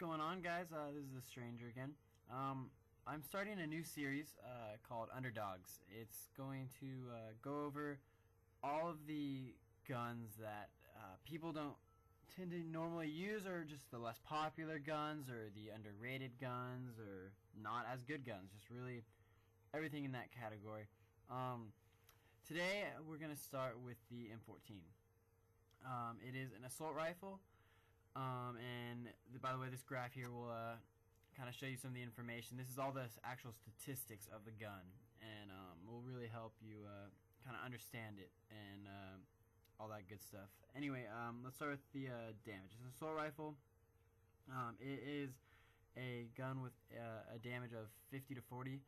going on, guys? This is the Stranger again. I'm starting a new series called Underdogs. It's going to go over all of the guns that people don't tend to normally use, or just the less popular guns, or the underrated guns, or not as good guns. Just really everything in that category. Today we're going to start with the M14. It is an assault rifle. And by the way, this graph here will kind of show you some of the information. This is all the actual statistics of the gun, and will really help you kind of understand it and all that good stuff. Anyway, let's start with the damage. It's an assault rifle. It is a gun with a damage of 50 to 40.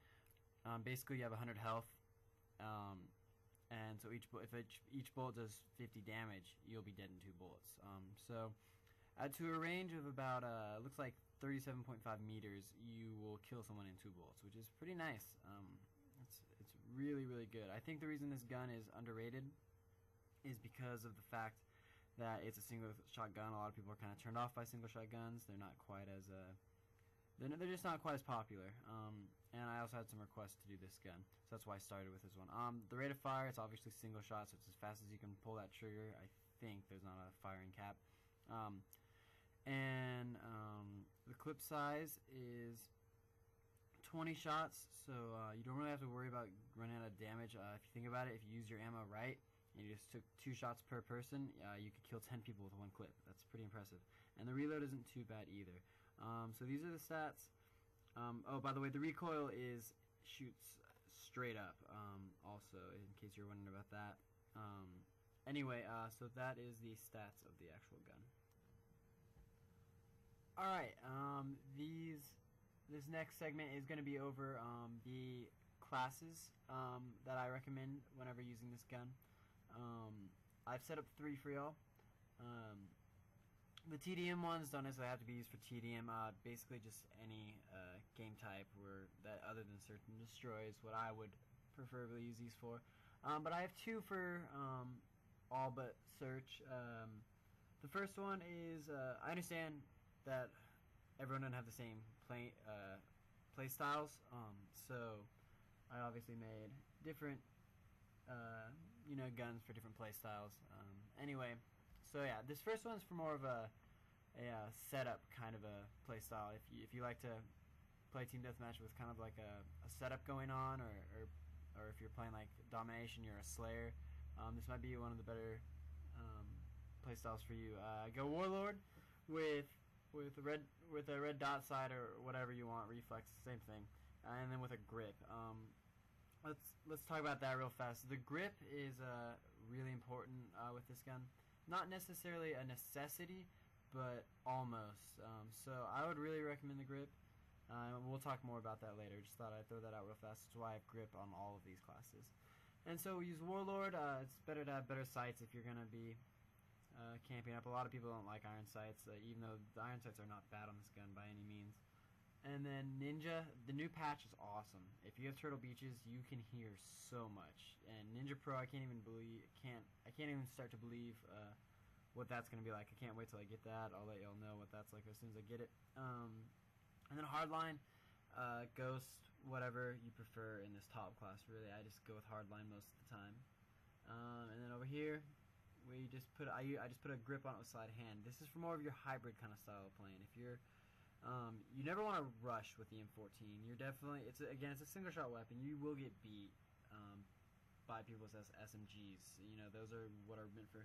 Basically, you have 100 health. And so if each bullet does 50 damage, you'll be dead in 2 bullets. To a range of about looks like 37.5 meters, you will kill someone in 2 bullets, which is pretty nice. It's really good. I think the reason this gun is underrated is because of the fact that it's a single shot gun. A lot of people are kind of turned off by single shot guns. They're not quite as they're just not quite as popular. And I also had some requests to do this gun, so that's why I started with this one. The rate of fire, it's obviously single shot, so it's as fast as you can pull that trigger. I think there's not a firing cap. The clip size is 20 shots, so you don't really have to worry about running out of damage. If you think about it, if you use your ammo right and you just took 2 shots per person, you could kill 10 people with 1 clip. That's pretty impressive. And the reload isn't too bad either. So these are the stats. Oh, by the way, the recoil shoots straight up, also, in case you're wondering about that. Anyway, so that is the stats of the actual gun. Alright, this next segment is going to be over the classes that I recommend whenever using this gun. I've set up 3 for y'all. The TDM ones don't necessarily have to be used for TDM. Basically, just any game type that other than search and destroy is what I would preferably use these for. But I have 2 for all but search. The first one is I understand that everyone doesn't have the same play styles, so I obviously made different guns for different play styles. Anyway, so yeah, this first one's for more of a setup kind of a play style. If you like to play team deathmatch with kind of like a setup going on, or if you're playing like domination, you're a slayer, this might be one of the better play styles for you. Go warlord with a red dot sight or whatever you want, reflex, same thing, and then with a grip. Let's talk about that real fast. The grip is really important with this gun. Not necessarily a necessity, but almost. So I would really recommend the grip. We'll talk more about that later. Just thought I'd throw that out real fast. That's why I have grip on all of these classes. And so we use warlord. It's better to have better sights if you're going to be camping up. A lot of people don't like iron sights, even though the iron sights are not bad on this gun by any means. And then Ninja, the new patch is awesome. If you have Turtle Beaches, you can hear so much. And Ninja Pro, I can't even start to believe what that's gonna be like. I can't wait till I get that. I'll let y'all know what that's like as soon as I get it. And then Hardline, Ghost, whatever you prefer in this top class. Really, I just go with Hardline most of the time. And then over here, I just put a grip on it with sleight of hand. This is for more of your hybrid kind of style of playing. If you're you never want to rush with the M14. You're definitely it's a single shot weapon. You will get beat by people with SMGs. You know, those are what are meant for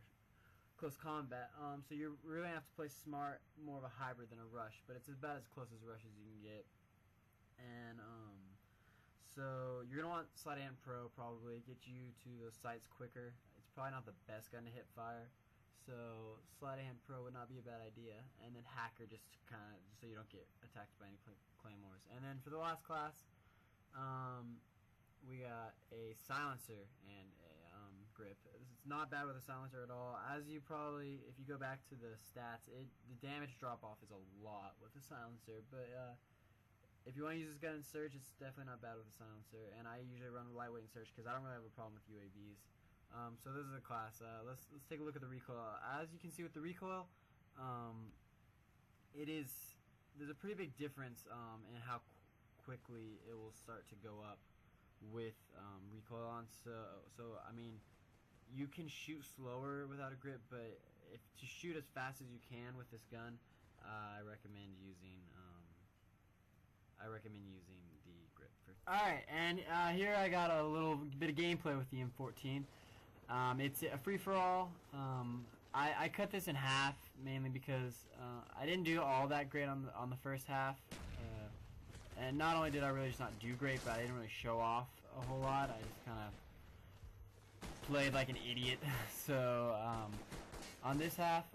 close combat. So you're really gonna have to play smart, more of a hybrid than a rush. But it's about as close as rush as you can get. And so you're gonna want Sleight of Hand Pro, probably get you to those sights quicker. It's probably not the best gun to hip fire, so Sleight of Hand Pro would not be a bad idea. And then Hacker, just so you don't get attacked by any claymores. And then for the last class, we got a silencer and a grip. It's not bad with a silencer at all. As you probably, if you go back to the stats, the damage drop off is a lot with the silencer, but if you want to use this gun in search, it's definitely not bad with a silencer. And I usually run lightweight in search because I don't really have a problem with UAVs. So this is a class. Let's take a look at the recoil. As you can see with the recoil, it is there's a pretty big difference in how quickly it will start to go up with recoil on. So I mean, you can shoot slower without a grip, but if to shoot as fast as you can with this gun, I recommend using the grip. Alright, and here I got a little bit of gameplay with the M14. It's a free-for-all. I cut this in half mainly because I didn't do all that great on the first half, and not only did I really just not do great, but I didn't really show off a whole lot. I just kind of played like an idiot. So on this half,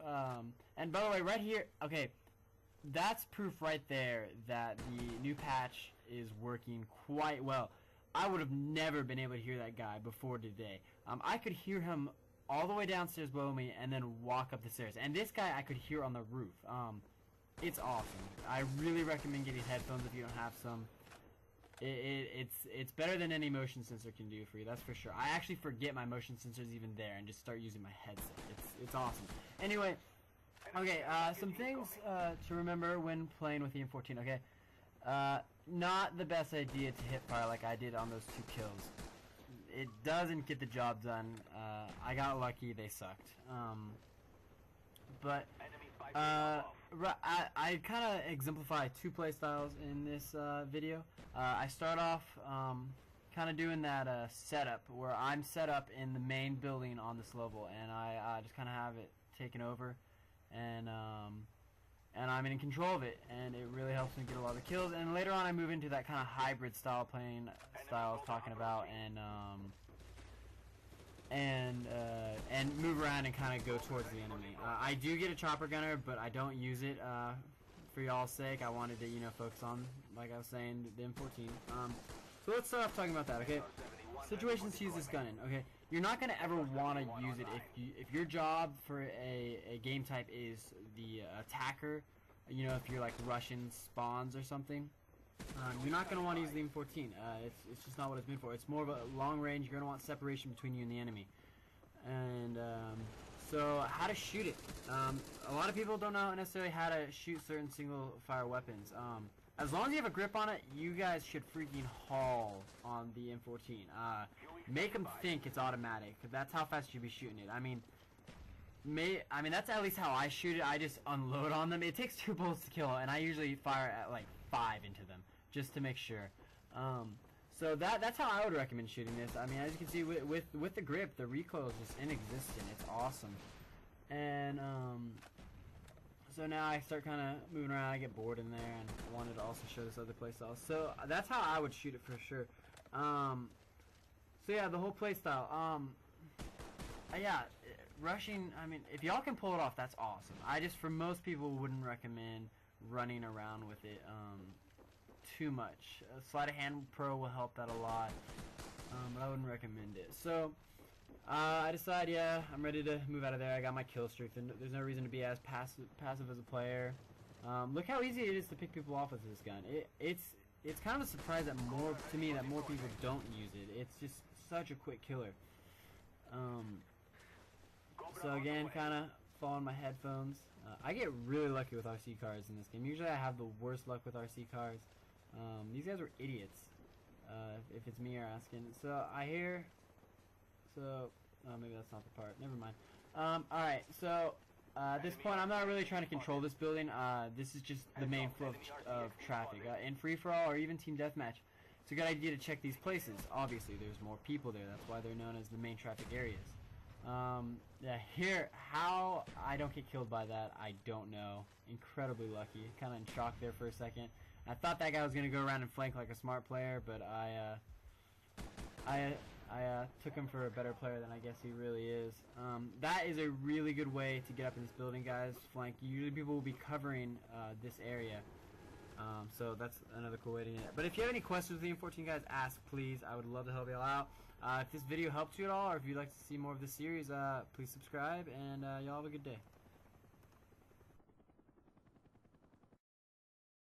and by the way, right here, okay, that's proof right there that the new patch is working quite well. I would have never been able to hear that guy before today. I could hear him all the way downstairs below me and then walk up the stairs. And this guy I could hear on the roof. It's awesome. I really recommend getting headphones if you don't have some. It's better than any motion sensor can do for you, that's for sure. I actually forget my motion sensor's even there and just start using my headset. It's awesome. Anyway, okay, some things to remember when playing with the M14, okay? Not the best idea to hip fire like I did on those 2 kills. It doesn't get the job done. I got lucky, they sucked. But I kind of exemplify 2 play styles in this video. I start off kind of doing that setup where I'm set up in the main building on this level, and I just kind of have it taken over, and I'm in control of it, and it really helps me get a lot of kills. And later on I move into that kind of hybrid style playing style I was talking about, and move around and kind of go towards the enemy. I do get a chopper gunner, but I don't use it for y'all's sake. I wanted to, focus on, like I was saying, the M14. So let's start off talking about that, okay? Situations to use this gun in, okay? You're not going to ever want to use it if your job for a game type is the attacker, if you're like Russian spawns or something. You're not going to want to use the M14. It's just not what it's meant for. It's more of a long range. You're going to want separation between you and the enemy. And so how to shoot it. A lot of people don't know necessarily how to shoot certain single fire weapons. As long as you have a grip on it, you guys should freaking haul on the M14. Make them think it's automatic. That's how fast you should be shooting it. I mean, that's at least how I shoot it. I just unload on them. It takes 2 bullets to kill, and I usually fire at like 5 into them, just to make sure. So that's how I would recommend shooting this. I mean, as you can see, with the grip, the recoil is just inexistent. It's awesome. And so now I start kind of moving around. I get bored in there, and I wanted to also show this other playstyle. So that's how I would shoot it for sure. So yeah, the whole playstyle. Yeah, rushing. I mean, if y'all can pull it off, that's awesome. I just, for most people, wouldn't recommend running around with it too much. Sleight of hand pro will help that a lot, but I wouldn't recommend it. So I decide, yeah, I'm ready to move out of there. I got my kill streak. There's no reason to be as passive as a player. Look how easy it is to pick people off with this gun. It's kind of a surprise that more people don't use it. It's just such a quick killer. So again, kind of following my headphones. I get really lucky with RC cars in this game. Usually I have the worst luck with RC cars. These guys were idiots, if it's me you're asking. So I hear... So, maybe that's not the part. Never mind. Alright, so at this point I'm not really trying to control this building. This is just the main flow of traffic. In free-for-all or even team deathmatch, it's a good idea to check these places. Obviously, there's more people there. That's why they're known as the main traffic areas. Yeah, here, how I don't get killed by that, I don't know. Incredibly lucky. Kind of in shock there for a second. I thought that guy was going to go around and flank like a smart player, but I took him for a better player than I guess he really is. That is a really good way to get up in this building, guys. Flank. Usually people will be covering this area. So that's another cool way to get it. But if you have any questions with the M14, guys, ask, please. I would love to help you all out. If this video helped you at all, or if you'd like to see more of this series, please subscribe, and y'all have a good day.